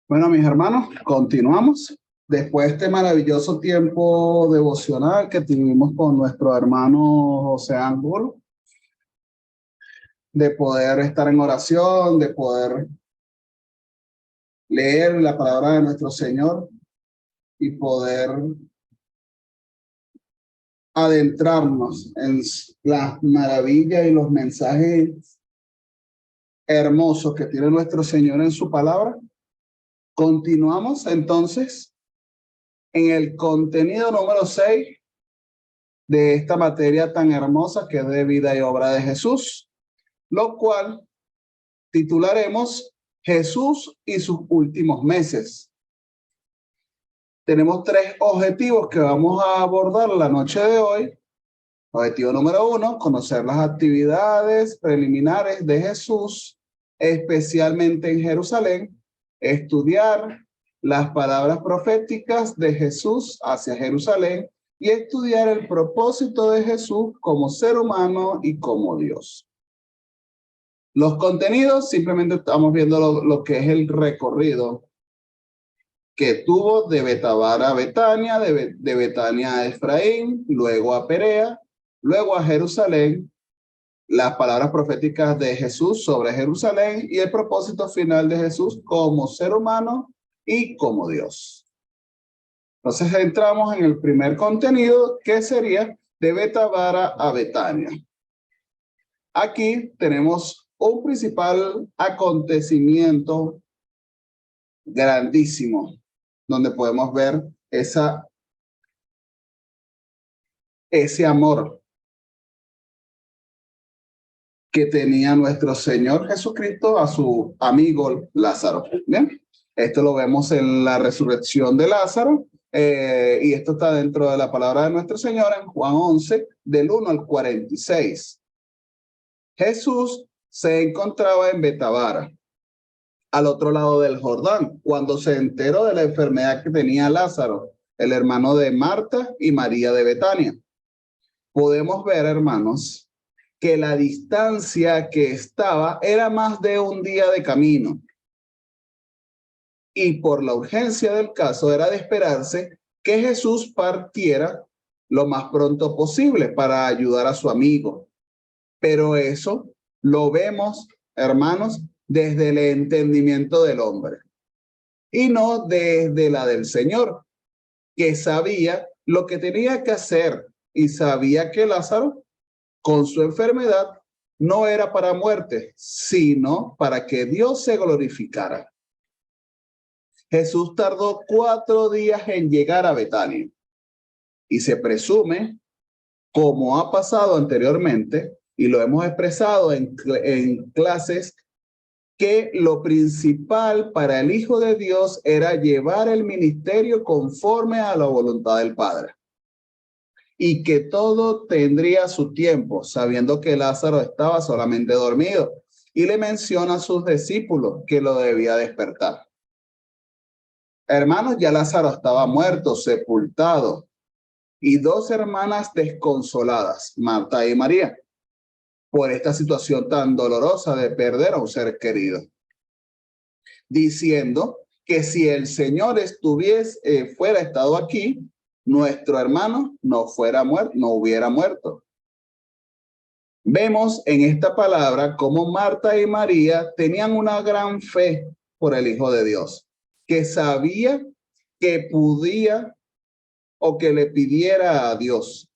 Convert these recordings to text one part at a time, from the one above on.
Bueno, mis hermanos, continuamos. Después de este maravilloso tiempo devocional que tuvimos con nuestro hermano José Ángulo, de poder estar en oración, de poder leer la palabra de nuestro Señor y poder adentrarnos en las maravillas y los mensajes hermosos que tiene nuestro Señor en su palabra. Continuamos entonces en el contenido número 6 de esta materia tan hermosa que es de vida y obra de Jesús, lo cual titularemos Jesús y sus últimos meses. Tenemos 3 objetivos que vamos a abordar la noche de hoy. Objetivo número 1, conocer las actividades preliminares de Jesús, especialmente en Jerusalén, estudiar las palabras proféticas de Jesús hacia Jerusalén y estudiar el propósito de Jesús como ser humano y como Dios. Los contenidos, simplemente estamos viendo lo que es el recorrido que tuvo de Betabara a Betania, de Betania a Efraín, luego a Perea, luego a Jerusalén, las palabras proféticas de Jesús sobre Jerusalén y el propósito final de Jesús como ser humano y como Dios. Entonces entramos en el primer contenido, que sería de Betabara a Betania. Aquí tenemos un principal acontecimiento grandísimo, donde podemos ver ese amor que tenía nuestro Señor Jesucristo a su amigo Lázaro. ¿Bien? Esto lo vemos en la resurrección de Lázaro, y esto está dentro de la palabra de nuestro Señor en Juan 11, del 1 al 46. Jesús se encontraba en Betabara, al otro lado del Jordán, cuando se enteró de la enfermedad que tenía Lázaro, el hermano de Marta y María de Betania. Podemos ver, hermanos, que la distancia que estaba era más de un día de camino. Y por la urgencia del caso era de esperarse que Jesús partiera lo más pronto posible para ayudar a su amigo. Pero eso lo vemos, hermanos, desde el entendimiento del hombre y no desde la del Señor, que sabía lo que tenía que hacer y sabía que Lázaro, con su enfermedad, no era para muerte, sino para que Dios se glorificara. Jesús tardó 4 días en llegar a Betania y se presume, como ha pasado anteriormente, y lo hemos expresado en clases, que lo principal para el Hijo de Dios era llevar el ministerio conforme a la voluntad del Padre. Y que todo tendría su tiempo, sabiendo que Lázaro estaba solamente dormido. Y le menciona a sus discípulos que lo debía despertar. Hermanos, ya Lázaro estaba muerto, sepultado, y 2 hermanas desconsoladas, Marta y María, por esta situación tan dolorosa de perder a un ser querido, diciendo que si el Señor fuera estado aquí, nuestro hermano no hubiera muerto. Vemos en esta palabra cómo Marta y María tenían una gran fe por el Hijo de Dios, que sabía que podía o que le pidiera a Dios,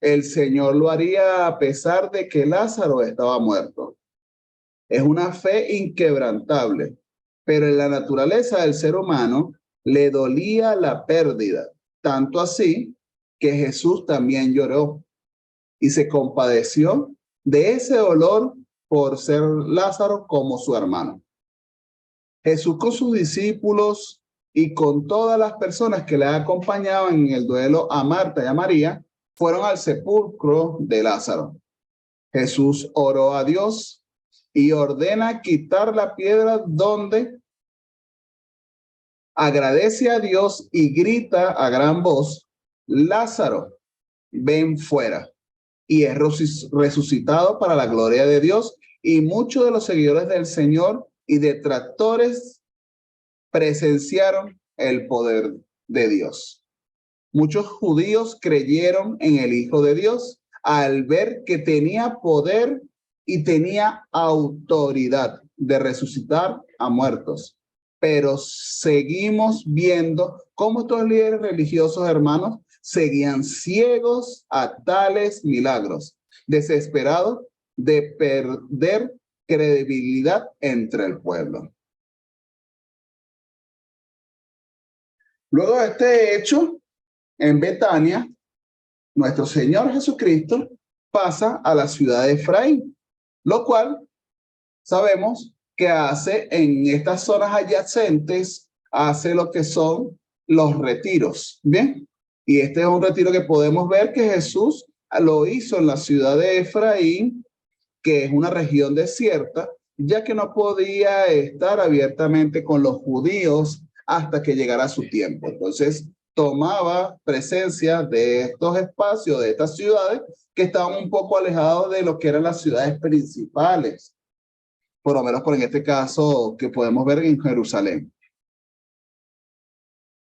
el Señor lo haría a pesar de que Lázaro estaba muerto. Es una fe inquebrantable, pero en la naturaleza del ser humano le dolía la pérdida, tanto así que Jesús también lloró y se compadeció de ese dolor por ser Lázaro como su hermano. Jesús con sus discípulos y con todas las personas que le acompañaban en el duelo a Marta y a María, fueron al sepulcro de Lázaro. Jesús oró a Dios y ordena quitar la piedra, donde agradece a Dios y grita a gran voz: Lázaro, ven fuera. Y es resucitado para la gloria de Dios, y muchos de los seguidores del Señor y detractores presenciaron el poder de Dios. Muchos judíos creyeron en el Hijo de Dios al ver que tenía poder y tenía autoridad de resucitar a muertos. Pero seguimos viendo cómo estos líderes religiosos, hermanos, seguían ciegos a tales milagros, desesperados de perder credibilidad entre el pueblo. Luego de este hecho, en Betania, nuestro Señor Jesucristo pasa a la ciudad de Efraín, lo cual sabemos que hace en estas zonas adyacentes, hace lo que son los retiros, ¿bien? Y este es un retiro que podemos ver que Jesús lo hizo en la ciudad de Efraín, que es una región desierta, ya que no podía estar abiertamente con los judíos hasta que llegara su tiempo. Entonces, tomaba presencia de estos espacios, de estas ciudades, que estaban un poco alejados de lo que eran las ciudades principales, por lo menos por en este caso que podemos ver en Jerusalén.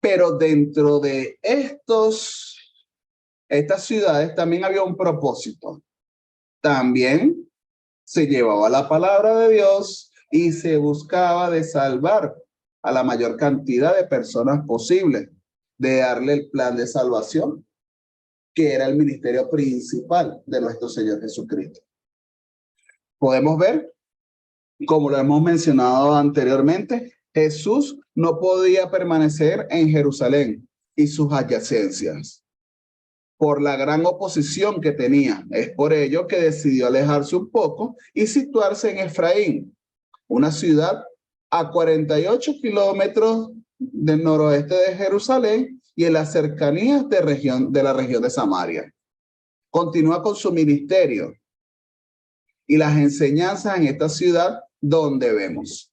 Pero dentro de estas ciudades también había un propósito. También se llevaba la palabra de Dios y se buscaba de salvar a la mayor cantidad de personas posible, de darle el plan de salvación, que era el ministerio principal de nuestro Señor Jesucristo. Podemos ver, como lo hemos mencionado anteriormente, Jesús no podía permanecer en Jerusalén y sus adyacencias por la gran oposición que tenía. Es por ello que decidió alejarse un poco y situarse en Efraín, una ciudad a 48 kilómetros del noroeste de Jerusalén y en las cercanías de la región de Samaria. Continúa con su ministerio y las enseñanzas en esta ciudad donde vemos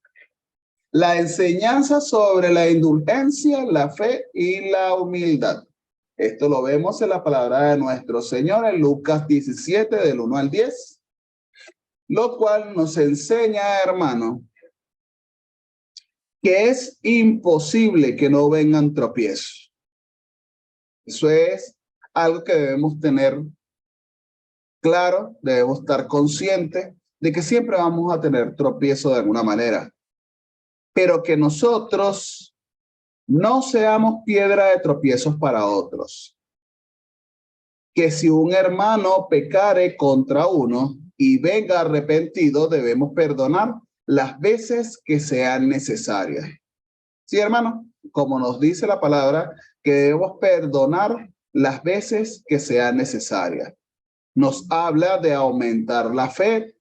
la enseñanza sobre la indulgencia, la fe y la humildad. Esto lo vemos en la palabra de nuestro Señor en Lucas 17, del 1 al 10, lo cual nos enseña, hermano, que es imposible que no vengan tropiezos. Eso es algo que debemos tener claro, debemos estar conscientes de que siempre vamos a tener tropiezos de alguna manera, pero que nosotros no seamos piedra de tropiezos para otros. Que si un hermano pecare contra uno y venga arrepentido, debemos perdonar las veces que sean necesarias. Sí, hermano, como nos dice la palabra, que debemos perdonar las veces que sean necesarias. Nos habla de aumentar la fe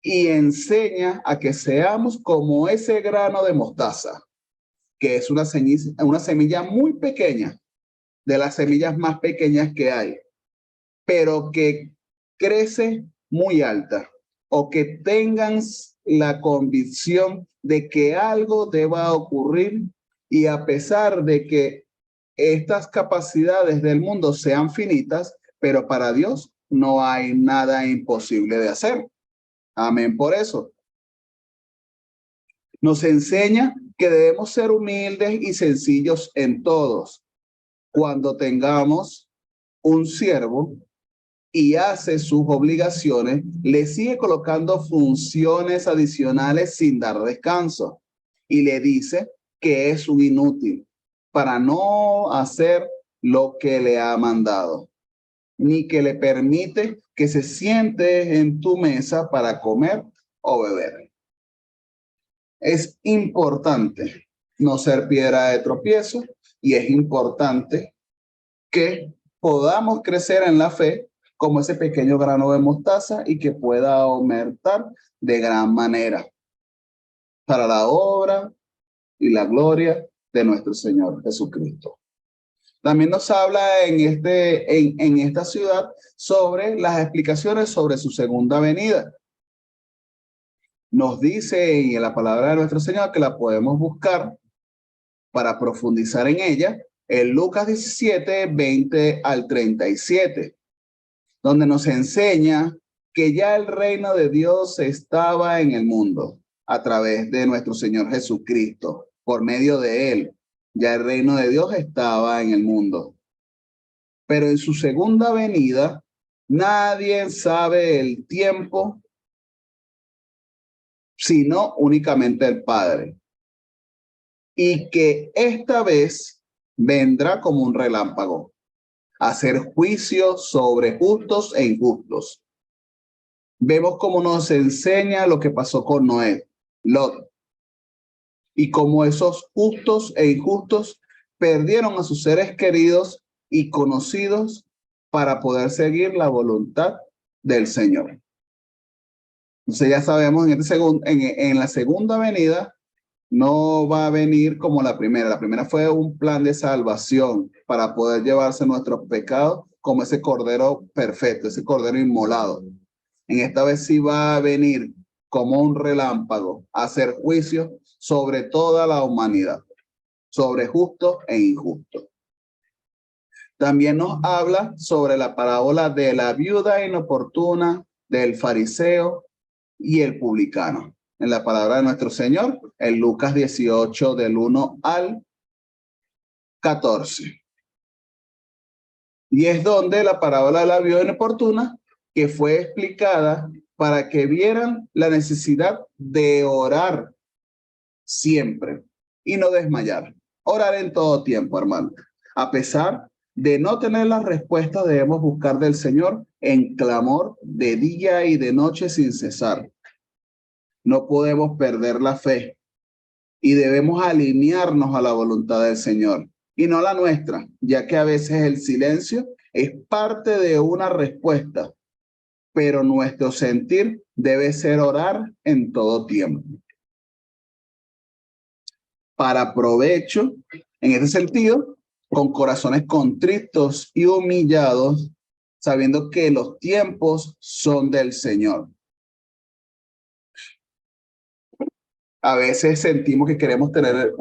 y enseña a que seamos como ese grano de mostaza, que es una semilla muy pequeña, de las semillas más pequeñas que hay, pero que crece muy alta, o que tengan la convicción de que algo deba ocurrir, y a pesar de que estas capacidades del mundo sean finitas, pero para Dios no hay nada imposible de hacer. Amén por eso. Nos enseña que debemos ser humildes y sencillos en todos. Cuando tengamos un siervo y hace sus obligaciones, le sigue colocando funciones adicionales sin dar descanso y le dice que es un inútil para no hacer lo que le ha mandado, ni que le permite que se siente en tu mesa para comer o beber. Es importante no ser piedra de tropiezo y es importante que podamos crecer en la fe como ese pequeño grano de mostaza y que pueda aumentar de gran manera para la obra y la gloria de nuestro Señor Jesucristo. También nos habla en esta ciudad sobre las explicaciones sobre su segunda venida. Nos dice en la palabra de nuestro Señor que la podemos buscar para profundizar en ella en Lucas 17, 20 al 37, donde nos enseña que ya el reino de Dios estaba en el mundo a través de nuestro Señor Jesucristo. por medio de él. Ya el reino de Dios estaba en el mundo. Pero en su segunda venida, nadie sabe el tiempo, sino únicamente el Padre. Y que esta vez vendrá como un relámpago, a hacer juicio sobre justos e injustos. Vemos cómo nos enseña lo que pasó con Noé, Lot, y cómo esos justos e injustos perdieron a sus seres queridos y conocidos para poder seguir la voluntad del Señor. Entonces ya sabemos en la segunda venida no va a venir como la primera. La primera fue un plan de salvación para poder llevarse nuestros pecados como ese cordero perfecto, ese cordero inmolado. En esta vez sí va a venir como un relámpago a hacer juicio sobre toda la humanidad, sobre justo e injusto. También nos habla sobre la parábola de la viuda inoportuna, del fariseo y el publicano. En la palabra de nuestro Señor, en Lucas 18, del 1 al 14. Y es donde la parábola de la viuda inoportuna, que fue explicada para que vieran la necesidad de orar siempre y no desmayar. Orar en todo tiempo, hermano. A pesar de no tener las respuestas, debemos buscar del Señor en clamor de día y de noche sin cesar. No podemos perder la fe y debemos alinearnos a la voluntad del Señor y no la nuestra, ya que a veces el silencio es parte de una respuesta, pero nuestro sentir debe ser orar en todo tiempo. Para provecho, en este sentido, con corazones contritos y humillados, sabiendo que los tiempos son del Señor. A veces sentimos que queremos tener,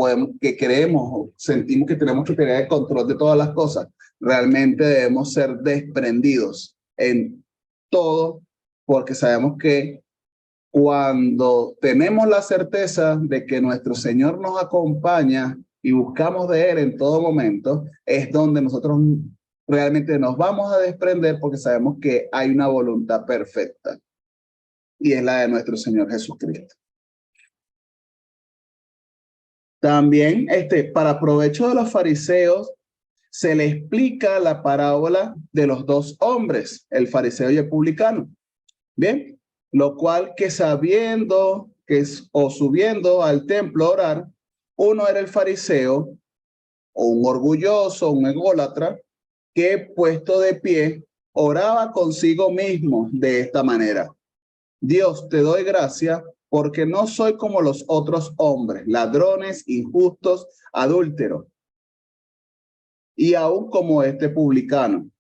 sentimos que tenemos que tener el control de todas las cosas. Realmente debemos ser desprendidos en todo, porque sabemos que cuando tenemos la certeza de que nuestro Señor nos acompaña y buscamos de Él en todo momento, es donde nosotros realmente nos vamos a desprender porque sabemos que hay una voluntad perfecta y es la de nuestro Señor Jesucristo. También, para provecho de los fariseos, se le explica la parábola de los dos hombres, el fariseo y el publicano. Bien, lo cual que sabiendo que o subiendo al templo a orar, uno era el fariseo o un orgulloso, un ególatra, que puesto de pie oraba consigo mismo de esta manera: Dios, te doy gracias porque no soy como los otros hombres, ladrones, injustos, adúlteros, y aún como este publicano.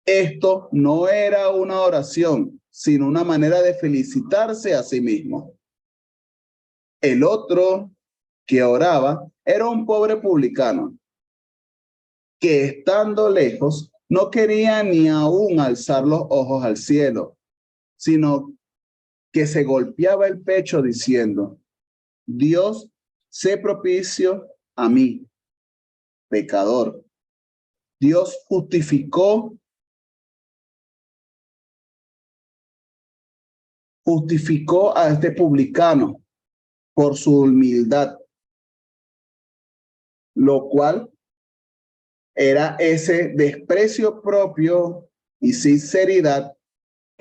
Esto no era una oración, sino una manera de felicitarse a sí mismo. El otro que oraba era un pobre publicano, que estando lejos no quería ni aún alzar los ojos al cielo, sino que se golpeaba el pecho diciendo: Dios, sé propicio a mí, pecador. Dios justificó a este publicano por su humildad, lo cual era ese desprecio propio y sinceridad.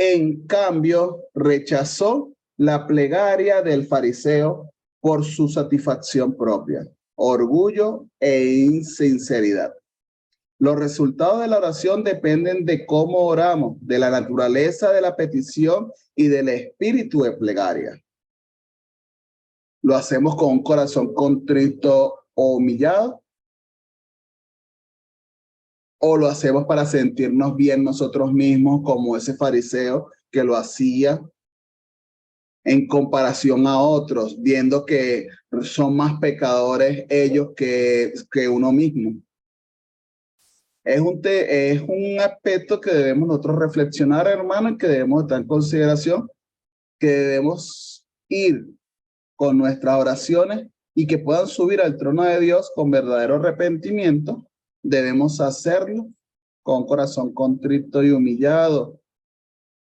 En cambio, rechazó la plegaria del fariseo por su satisfacción propia, orgullo e insinceridad. Los resultados de la oración dependen de cómo oramos, de la naturaleza de la petición y del espíritu de plegaria. ¿Lo hacemos con un corazón contrito o humillado? ¿O lo hacemos para sentirnos bien nosotros mismos, como ese fariseo que lo hacía en comparación a otros, viendo que son más pecadores ellos que uno mismo? Es un aspecto que debemos nosotros reflexionar, hermano, y que debemos estar en consideración, que debemos ir con nuestras oraciones y que puedan subir al trono de Dios con verdadero arrepentimiento, debemos hacerlo con corazón contrito y humillado,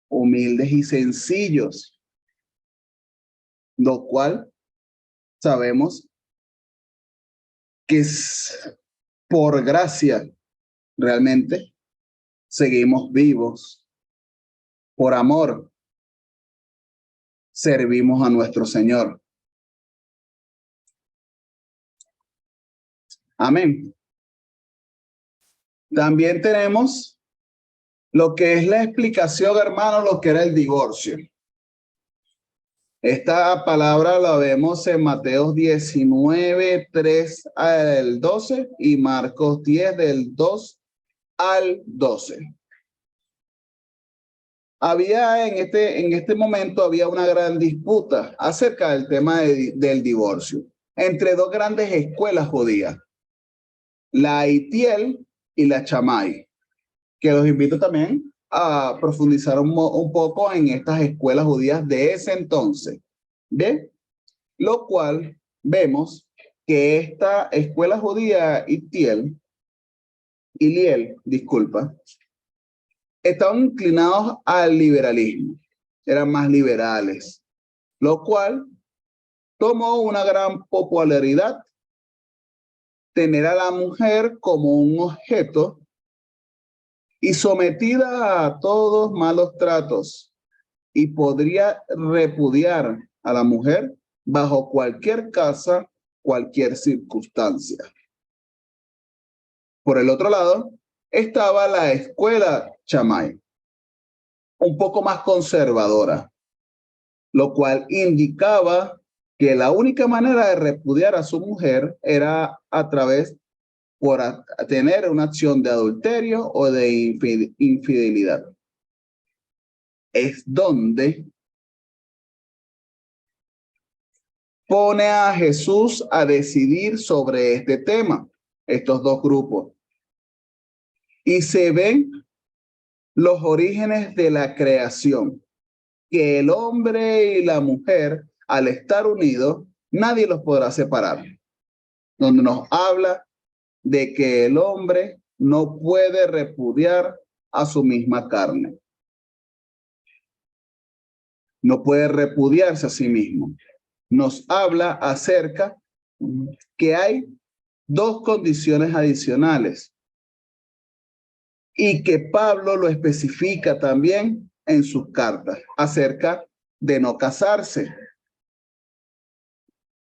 humildes y sencillos, lo cual sabemos que es por gracia realmente seguimos vivos, por amor servimos a nuestro Señor. Amén. También tenemos lo que es la explicación, hermano, lo que era el divorcio. Esta palabra la vemos en Mateo 19, 3 al 12 y Marcos 10 del 2 al 12. Había en este momento había una gran disputa acerca del tema del divorcio entre dos grandes escuelas judías, la Itiel y la Chamay, que los invito también a profundizar un poco en estas escuelas judías de ese entonces. Bien, lo cual vemos que esta escuela judía Iliel, disculpa, estaban inclinados al liberalismo, eran más liberales, lo cual tomó una gran popularidad tener a la mujer como un objeto y sometida a todos malos tratos, y podría repudiar a la mujer bajo cualquier casa, cualquier circunstancia. Por el otro lado, estaba la escuela Chamay, un poco más conservadora, lo cual indicaba que la única manera de repudiar a su mujer era a través por tener una acción de adulterio o de infidelidad. Es donde pone a Jesús a decidir sobre este tema, estos dos grupos. Y se ven los orígenes de la creación, que el hombre y la mujer, al estar unidos, nadie los podrá separar. Donde nos habla de que el hombre no puede repudiar a su misma carne. No puede repudiarse a sí mismo. Nos habla acerca que hay dos condiciones adicionales y que Pablo lo especifica también en sus cartas acerca de no casarse.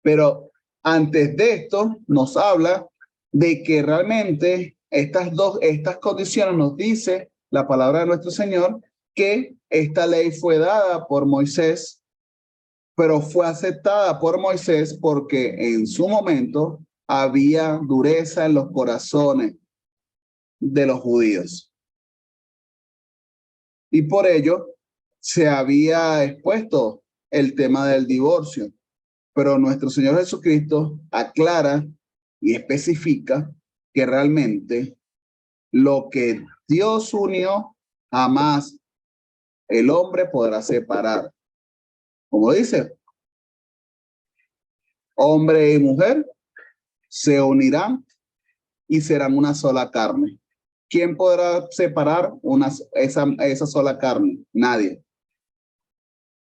Pero antes de esto nos habla de que realmente estas condiciones nos dice la palabra de nuestro Señor que esta ley fue dada por Moisés, pero fue aceptada por Moisés porque en su momento había dureza en los corazones de los judíos. Y por ello se había expuesto el tema del divorcio. Pero nuestro Señor Jesucristo aclara y especifica que realmente lo que Dios unió, jamás el hombre podrá separar. Como dice, hombre y mujer se unirán y serán una sola carne. ¿Quién podrá separar esa sola carne? Nadie.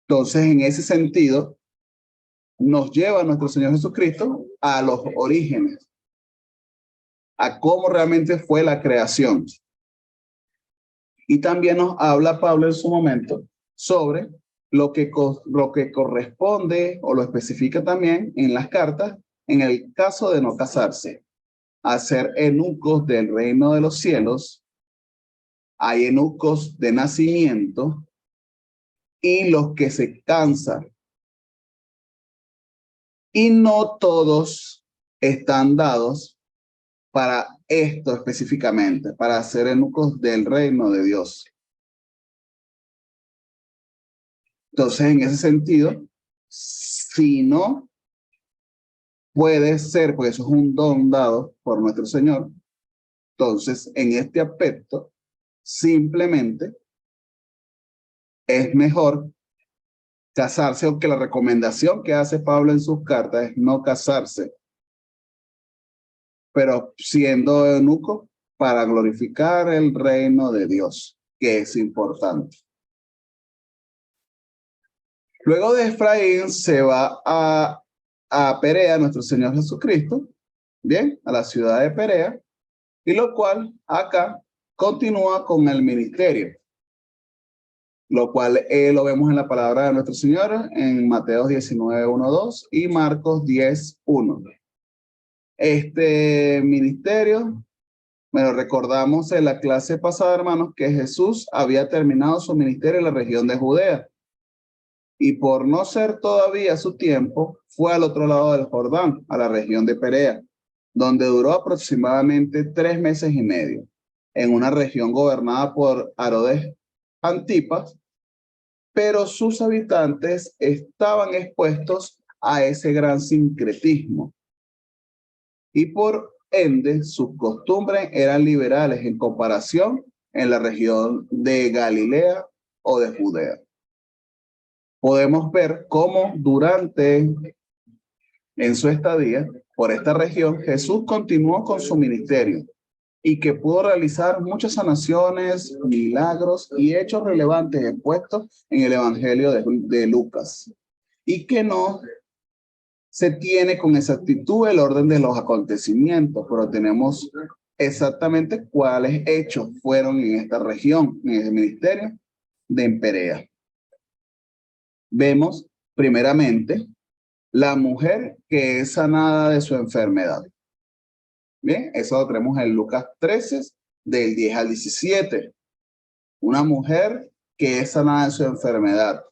Entonces, en ese sentido, nos lleva nuestro Señor Jesucristo a los orígenes, a cómo realmente fue la creación. Y también nos habla Pablo en su momento sobre lo que corresponde o lo especifica también en las cartas en el caso de no casarse. Hacer eunucos del reino de los cielos, hay eunucos de nacimiento y los que se cansan. Y no todos están dados para esto específicamente, para ser eunucos del reino de Dios. Entonces, en ese sentido, si no puede ser, porque eso es un don dado por nuestro Señor, entonces, en este aspecto, simplemente es mejor casarse, aunque la recomendación que hace Pablo en sus cartas es no casarse pero siendo eunuco para glorificar el reino de Dios, que es importante. Luego de Efraín se va a Perea, nuestro Señor Jesucristo, bien, a la ciudad de Perea, y lo cual acá continúa con el ministerio, lo cual lo vemos en la palabra de nuestro Señor en Mateo 19:1-2 y Marcos 10:1. Este ministerio, bueno, recordamos en la clase pasada, hermanos, que Jesús había terminado su ministerio en la región de Judea. Y por no ser todavía su tiempo, fue al otro lado del Jordán, a la región de Perea, donde duró aproximadamente 3 meses y medio, en una región gobernada por Herodes Antipas, pero sus habitantes estaban expuestos a ese gran sincretismo. Y por ende, sus costumbres eran liberales en comparación en la región de Galilea o de Judea. Podemos ver cómo en su estadía por esta región, Jesús continuó con su ministerio y que pudo realizar muchas sanaciones, milagros y hechos relevantes expuestos en el Evangelio de Lucas, y que no se tiene con exactitud el orden de los acontecimientos, pero tenemos exactamente cuáles hechos fueron en esta región, en el ministerio de Perea. Vemos primeramente la mujer que es sanada de su enfermedad. Bien, eso lo tenemos en Lucas 13, del 10 al 17. Una mujer que es sanada de su enfermedad.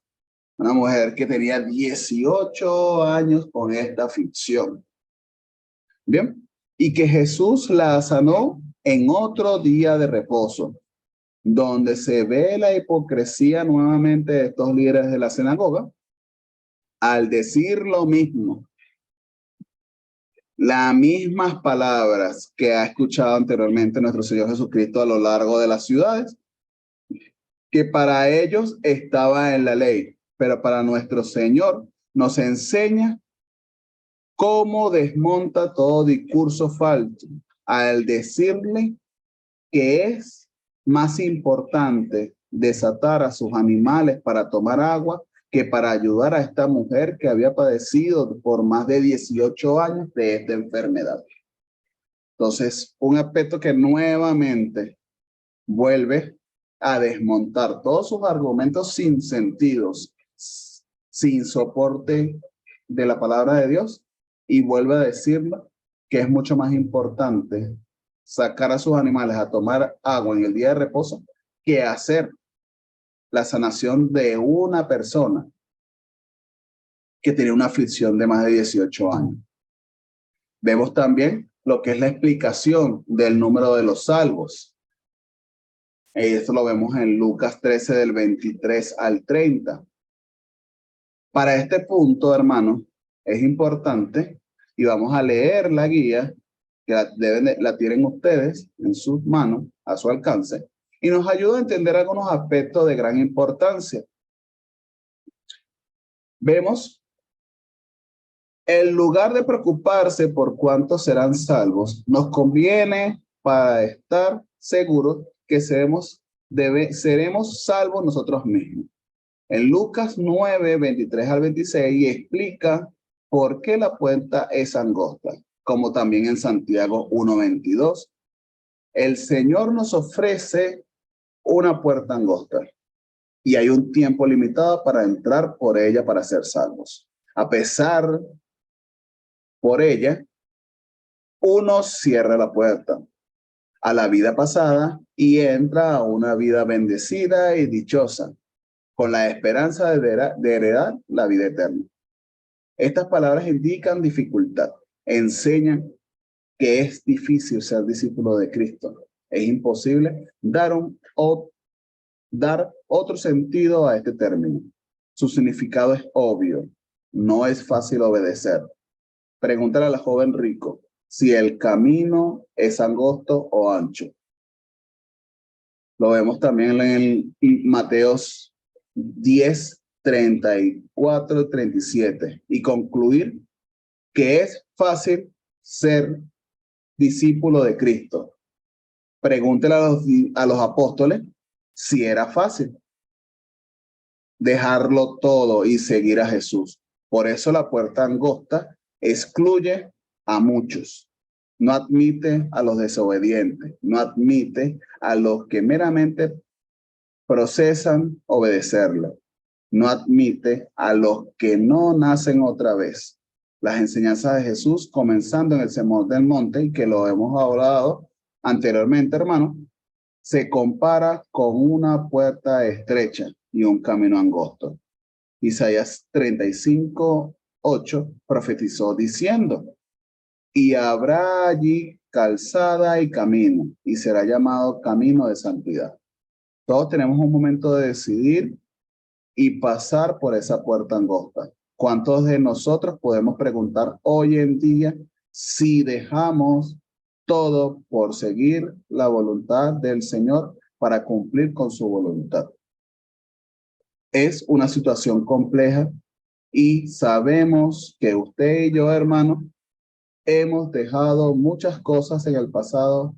Una mujer que tenía 18 años con esta aflicción. Bien, y que Jesús la sanó en otro día de reposo, donde se ve la hipocresía nuevamente de estos líderes de la sinagoga al decir lo mismo. Las mismas palabras que ha escuchado anteriormente nuestro Señor Jesucristo a lo largo de las ciudades, que para ellos estaba en la ley, pero para nuestro Señor nos enseña cómo desmonta todo discurso falso al decirle que es más importante desatar a sus animales para tomar agua que para ayudar a esta mujer que había padecido por más de 18 años de esta enfermedad. Entonces, un aspecto que nuevamente vuelve a desmontar todos sus argumentos sin sentidos, sin soporte de la palabra de Dios, y vuelve a decirle que es mucho más importante sacar a sus animales a tomar agua en el día de reposo que hacer la sanación de una persona que tiene una aflicción de más de 18 años. Vemos también lo que es la explicación del número de los salvos. Y esto lo vemos en Lucas 13 del 23 al 30. Para este punto, hermanos, es importante, y vamos a leer la guía, que la tienen ustedes en sus manos, a su alcance, y nos ayuda a entender algunos aspectos de gran importancia. Vemos, en lugar de preocuparse por cuántos serán salvos, nos conviene para estar seguros que seremos salvos nosotros mismos. En Lucas 9, 23 al 26 explica por qué la puerta es angosta, como también en Santiago 1, 22. El Señor nos ofrece una puerta angosta y hay un tiempo limitado para entrar por ella para ser salvos. A pesar por ella, uno cierra la puerta a la vida pasada y entra a una vida bendecida y dichosa, con la esperanza de heredar la vida eterna. Estas palabras indican dificultad, enseñan que es difícil ser discípulo de Cristo. Es imposible dar otro sentido a este término. Su significado es obvio. No es fácil obedecer. Pregúntale a la joven rico si el camino es angosto o ancho. Lo vemos también en Mateos 10, 34 y 37. Y concluir que es fácil ser discípulo de Cristo. Pregúntele a los apóstoles si era fácil dejarlo todo y seguir a Jesús. Por eso la puerta angosta excluye a muchos. No admite a los desobedientes, no admite a los que meramente procesan obedecerlo, no admite a los que no nacen otra vez. Las enseñanzas de Jesús, comenzando en el Sermón del Monte, y que lo hemos hablado anteriormente, hermano, se compara con una puerta estrecha y un camino angosto. Isaías 35:8 profetizó diciendo: y habrá allí calzada y camino, y será llamado camino de santidad. Todos tenemos un momento de decidir y pasar por esa puerta angosta. ¿Cuántos de nosotros podemos preguntar hoy en día si dejamos todo por seguir la voluntad del Señor para cumplir con su voluntad? Es una situación compleja y sabemos que usted y yo, hermano, hemos dejado muchas cosas en el pasado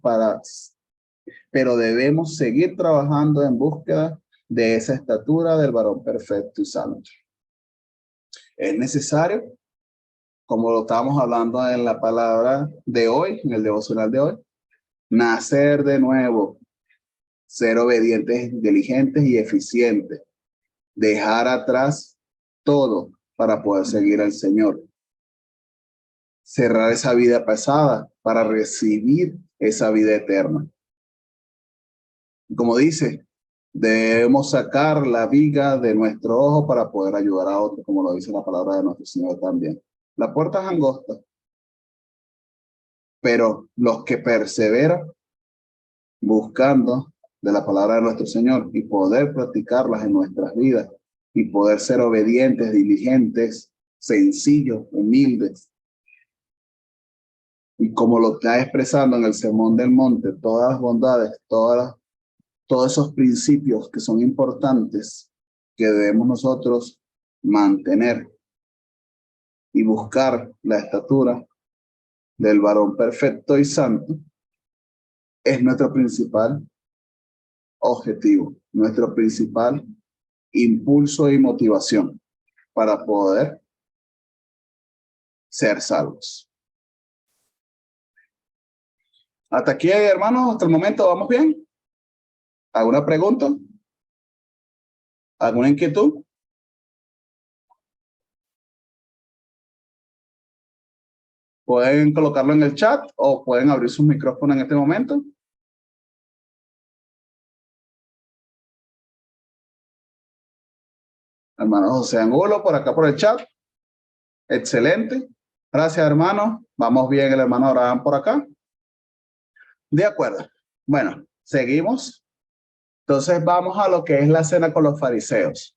pero debemos seguir trabajando en búsqueda de esa estatura del varón perfecto y santo. Es necesario, como lo estábamos hablando en la palabra de hoy, en el devocional de hoy, nacer de nuevo, ser obedientes, diligentes y eficientes, dejar atrás todo para poder seguir al Señor, cerrar esa vida pasada para recibir esa vida eterna. Como dice, debemos sacar la viga de nuestro ojo para poder ayudar a otros, como lo dice la palabra de nuestro Señor también. La puerta es angosta, pero los que perseveran buscando de la palabra de nuestro Señor y poder practicarlas en nuestras vidas y poder ser obedientes, diligentes, sencillos, humildes. Y como lo está expresando en el Sermón del Monte, todas las bondades, todos esos principios que son importantes que debemos nosotros mantener y buscar la estatura del varón perfecto y santo, es nuestro principal objetivo, nuestro principal impulso y motivación para poder ser salvos. Hasta aquí, hermanos, hasta el momento, ¿vamos bien? ¿Alguna pregunta? ¿Alguna inquietud? Pueden colocarlo en el chat o pueden abrir sus micrófonos en este momento. Hermano José Angulo, por acá por el chat. Excelente. Gracias, hermano. Vamos bien, el hermano Abraham por acá. De acuerdo. Bueno, seguimos. Entonces vamos a lo que es la cena con los fariseos.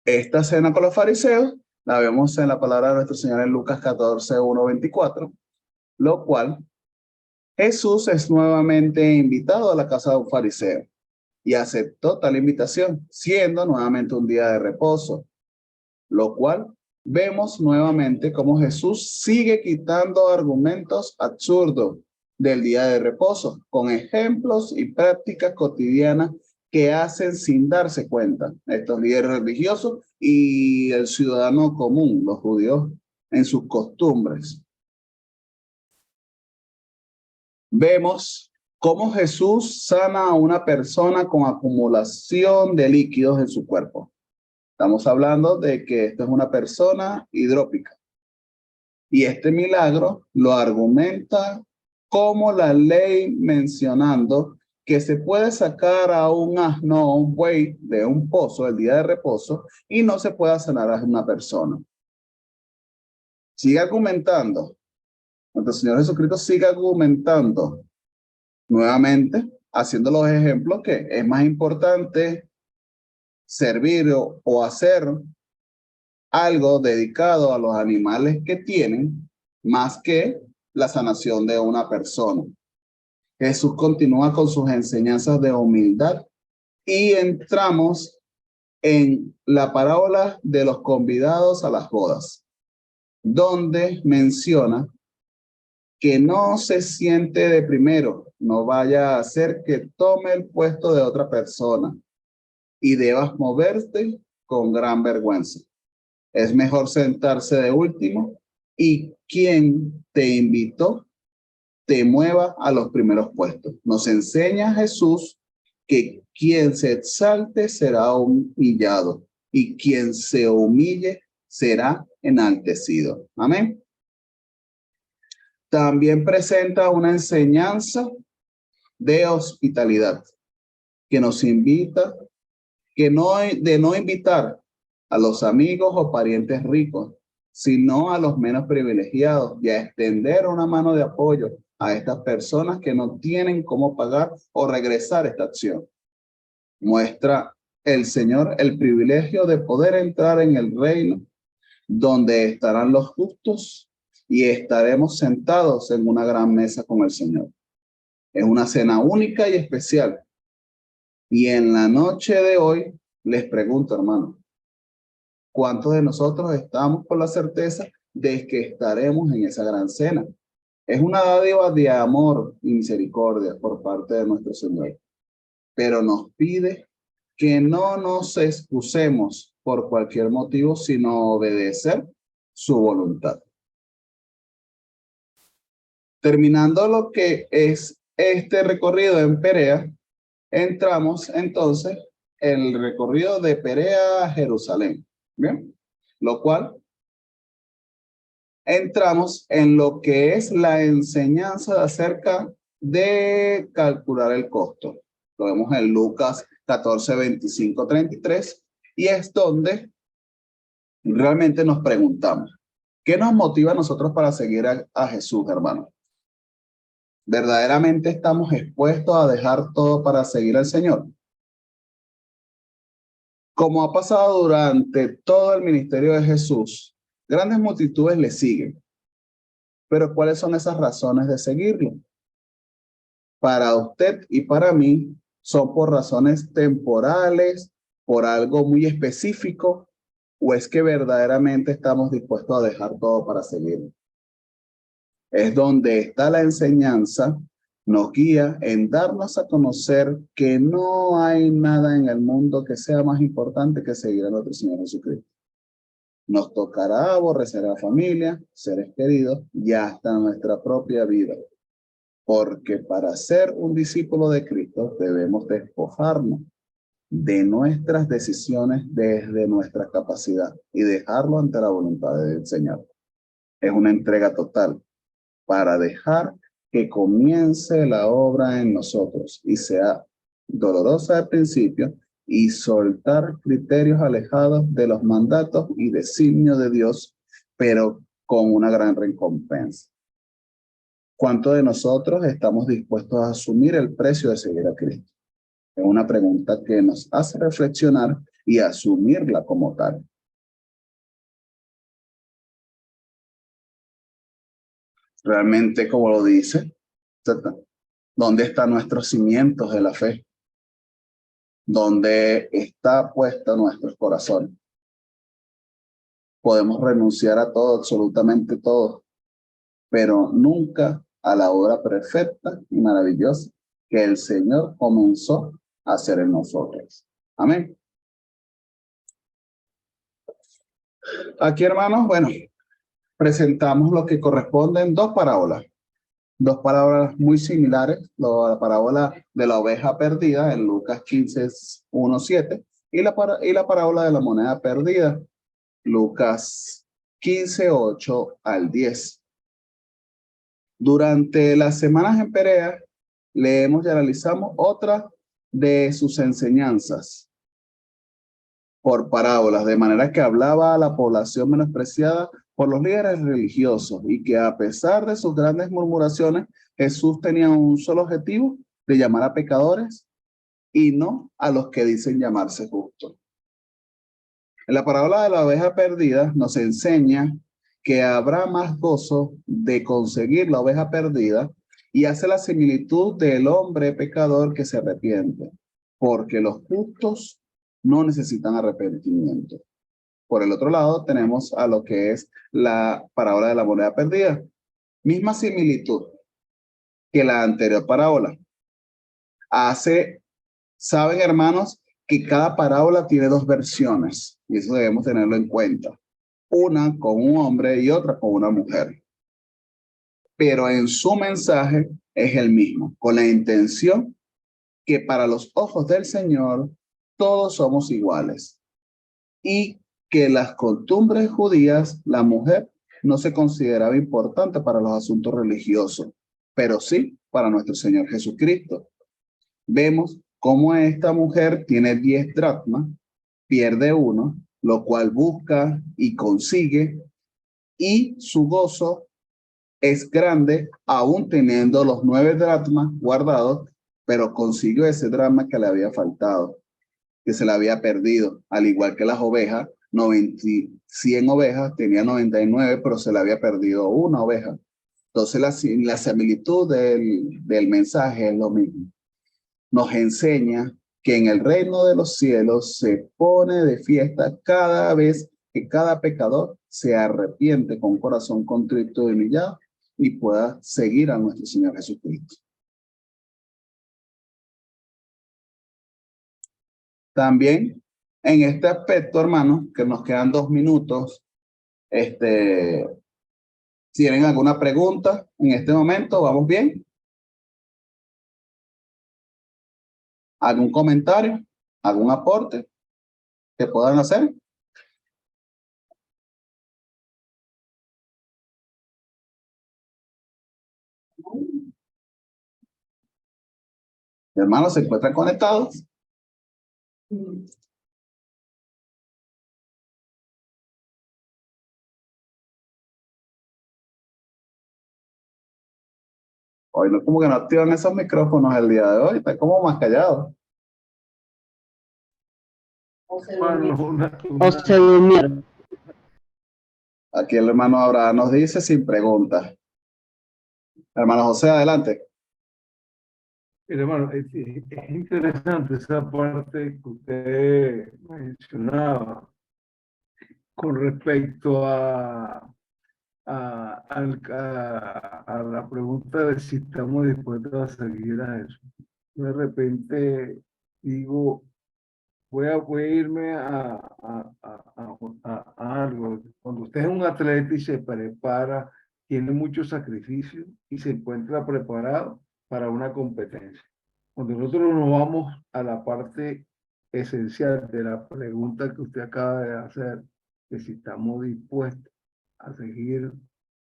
Esta cena con los fariseos la vemos en la palabra de nuestro Señor en Lucas 14:1-24, lo cual Jesús es nuevamente invitado a la casa de un fariseo y aceptó tal invitación, siendo nuevamente un día de reposo, lo cual vemos nuevamente cómo Jesús sigue quitando argumentos absurdos del día de reposo, con ejemplos y prácticas cotidianas que hacen sin darse cuenta estos líderes religiosos y el ciudadano común, los judíos, en sus costumbres. Vemos cómo Jesús sana a una persona con acumulación de líquidos en su cuerpo. Estamos hablando de que esto es una persona hidrópica. Y este milagro lo argumenta como la ley, mencionando que se puede sacar a un asno o un buey de un pozo el día de reposo y no se puede sanar a una persona. Sigue argumentando. Nuestro Señor Jesucristo sigue argumentando nuevamente, haciendo los ejemplos que es más importante servir o hacer algo dedicado a los animales que tienen más que la sanación de una persona. Jesús continúa con sus enseñanzas de humildad y entramos en la parábola de los convidados a las bodas, donde menciona que no se siente de primero, no vaya a hacer que tome el puesto de otra persona y debas moverte con gran vergüenza. Es mejor sentarse de último y quien te invitó te mueva a los primeros puestos. Nos enseña Jesús que quien se exalte será humillado y quien se humille será enaltecido. Amén. También presenta una enseñanza de hospitalidad que nos invita, de no invitar a los amigos o parientes ricos, sino a los menos privilegiados y a extender una mano de apoyo a estas personas que no tienen cómo pagar o regresar esta acción. Muestra el Señor el privilegio de poder entrar en el reino donde estarán los justos y estaremos sentados en una gran mesa con el Señor. Es una cena única y especial. Y en la noche de hoy les pregunto, hermano, ¿cuántos de nosotros estamos con la certeza de que estaremos en esa gran cena? Es una dádiva de amor y misericordia por parte de nuestro Señor, pero nos pide que no nos excusemos por cualquier motivo, sino obedecer su voluntad. Terminando lo que es este recorrido en Perea, entramos entonces en el recorrido de Perea a Jerusalén. Bien, lo cual entramos en lo que es la enseñanza acerca de calcular el costo. Lo vemos en Lucas 14, 25, 33, y es donde realmente nos preguntamos, ¿qué nos motiva a nosotros para seguir a Jesús, hermano? ¿Verdaderamente estamos expuestos a dejar todo para seguir al Señor? Como ha pasado durante todo el ministerio de Jesús, grandes multitudes le siguen. Pero ¿cuáles son esas razones de seguirlo? Para usted y para mí son por razones temporales, por algo muy específico, o es que verdaderamente estamos dispuestos a dejar todo para seguirlo. Es donde está la enseñanza, nos guía en darnos a conocer que no hay nada en el mundo que sea más importante que seguir a nuestro Señor Jesucristo. Nos tocará aborrecer a la familia, seres queridos y hasta nuestra propia vida. Porque para ser un discípulo de Cristo debemos despojarnos de nuestras decisiones desde nuestra capacidad y dejarlo ante la voluntad del Señor. Es una entrega total para dejar que comience la obra en nosotros y sea dolorosa al principio y soltar criterios alejados de los mandatos y designios de Dios, pero con una gran recompensa. ¿Cuántos de nosotros estamos dispuestos a asumir el precio de seguir a Cristo? Es una pregunta que nos hace reflexionar y asumirla como tal. Realmente, como lo dice, ¿dónde están nuestros cimientos de la fe? ¿Dónde está puesto nuestro corazón? Podemos renunciar a todo, absolutamente todo, pero nunca a la obra perfecta y maravillosa que el Señor comenzó a hacer en nosotros. Amén. Aquí, hermanos, bueno, presentamos lo que corresponden dos parábolas muy similares, la parábola de la oveja perdida en Lucas 15, 1, 7, y la parábola de la moneda perdida, Lucas 15, 8 al 10. Durante las semanas en Perea, leemos y analizamos otra de sus enseñanzas por parábolas, de manera que hablaba a la población menospreciada por los líderes religiosos y que a pesar de sus grandes murmuraciones, Jesús tenía un solo objetivo, de llamar a pecadores y no a los que dicen llamarse justos. En la parábola de la oveja perdida nos enseña que habrá más gozo de conseguir la oveja perdida y hace la similitud del hombre pecador que se arrepiente, porque los justos no necesitan arrepentimiento. Por el otro lado, tenemos a lo que es la parábola de la moneda perdida, misma similitud que la anterior parábola. Saben, hermanos, que cada parábola tiene dos versiones, y eso debemos tenerlo en cuenta. Una con un hombre y otra con una mujer. Pero en su mensaje es el mismo, con la intención que para los ojos del Señor todos somos iguales y que las costumbres judías, la mujer no se consideraba importante para los asuntos religiosos, pero sí para nuestro Señor Jesucristo. Vemos cómo esta mujer tiene 10 dracmas, pierde uno, lo cual busca y consigue, y su gozo es grande, aún teniendo los 9 dracmas guardados, pero consiguió ese dracma que le había faltado, que se le había perdido, al igual que las ovejas, 100 ovejas, tenía 99, pero se le había perdido una oveja. Entonces la similitud del mensaje es lo mismo. Nos enseña que en el reino de los cielos se pone de fiesta cada vez que cada pecador se arrepiente con corazón contrito y humillado y pueda seguir a nuestro Señor Jesucristo. También en este aspecto, hermanos, que nos quedan 2 minutos, ¿tienen alguna pregunta en este momento? ¿Vamos bien? ¿Algún comentario? ¿Algún aporte que puedan hacer? Hermanos, ¿se encuentran conectados? Hoy no, como que no activan esos micrófonos el día de hoy, está como más callado. O se durmieron. Aquí el hermano Abraham nos dice sin preguntas. Hermano José, adelante. Hermano, es interesante esa parte que usted mencionaba con respecto a la pregunta de si estamos dispuestos a seguir a Jesús. De repente digo, voy a irme a algo. Cuando usted es un atleta y se prepara, tiene mucho sacrificio y se encuentra preparado para una competencia. Cuando nosotros nos vamos a la parte esencial de la pregunta que usted acaba de hacer, de si estamos dispuestos a seguir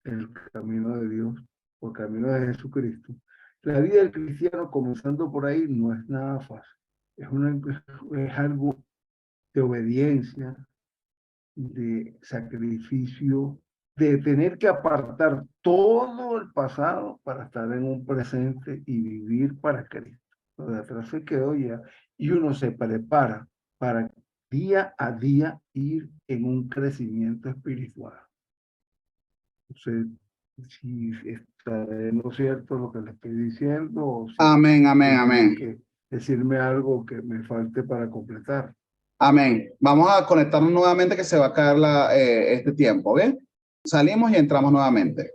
el camino de Dios o el camino de Jesucristo, la vida del cristiano, comenzando por ahí, no es nada fácil. Es algo de obediencia, de sacrificio, de tener que apartar todo el pasado para estar en un presente y vivir para Cristo. Lo de atrás se quedó ya y uno se prepara para día a día ir en un crecimiento espiritual. Entonces, si estaré en lo cierto lo que le estoy diciendo, o si Amén, amén, amén. que decirme algo que me falte para completar. Amén. Vamos a conectarnos nuevamente que se va a caer este tiempo, ¿bien? Salimos y entramos nuevamente.